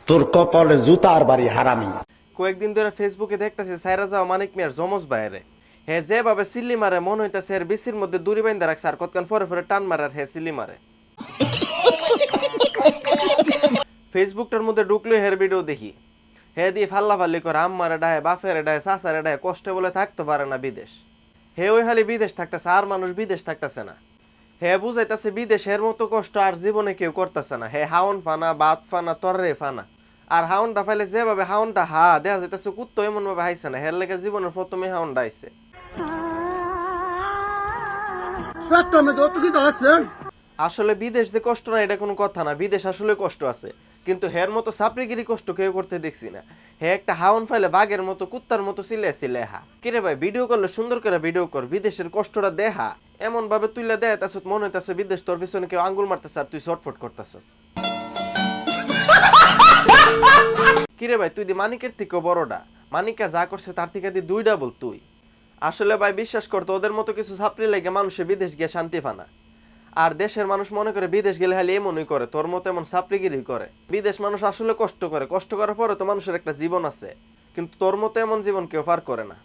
তোর কপালে জুতার বাড়ি হারামি। কয়েকদিন ধরে ফেসবুকে দেখতেছে সাইরা যাওয়া মানিক মিয়ার জমজ বাইরে হে যেভাবে সিল্লি মারে মনে হইতেছে এর বিসির মধ্যে দড়ি বাইন্ধা রাখছে আর কতক্ষণ পরে পরে টান মারে আর হে সিল্লি মারে। ফেসবুকটার মধ্যে ঢুকলে হের ভিডিও দেখি হে দিয়ে ফাল্লা ফাল্লি করে আম্মারে ডাহে বাফেরে ডাহে চাচারে ডাহে কষ্টে বলে থাকতে পারে না বিদেশ। হে ওই খালি বিদেশ থাকতেছে আর মানুষ বিদেশ থাকতেছে না। হে বুঝাইতেছে বিদেশের মতো কষ্ট আর জীবনে কেউ করতেছে না। হে হাউন ফানা বাত ফানা তররে ফানা আর হাউনটা ফাইলে যেভাবে হাউনটা দেখা যাইতেছে কুত্তো এমন ভাবে হাইছে না হের লেগে জীবনের প্রথমে হাউনটা আইছে। আসলে বিদেশ যে কষ্ট না এটা কোনো কথা না, বিদেশ আসলে কষ্ট আছে কিন্তু হের মতো সাপড়িগিরি কষ্ট কেউ করতে দেখছি না। হে একটা হাউন ফাইলে বাঘের মতো কুত্তার মতো চিলে হা কিরে ভাই ভিডিও করলে সুন্দর করে ভিডিও কর, বিদেশের কষ্টটা দেখা এমন ভাবে তুইলে দেয় তাছ মনে হইতেছে বিদেশ তোর পিছনে কেউ আঙ্গুল মারতেছে আর তুই শর্টফট করতেছ। কিরে ভাই তুই দি মানিকের থেকেও বড়টা, মানিকা যা করছে তার থেকে দি 2 ডাবল তুই। আসলে ভাই বিশ্বাস করতো ওদের মতো কিছু ছাপড়ি লেগে মানুষে বিদেশ গিয়ে শান্তি পানা আর দেশের মানুষ মনে করে বিদেশ গেলে খালি এমনই করে তোর মতো এমন ছাপড়িগিরি করে। বিদেশ মানুষ আসলে কষ্ট করে, কষ্ট করার পরে তো মানুষের একটা জীবন আছে কিন্তু তোর মতো এমন জীবন কেউ পার করে না।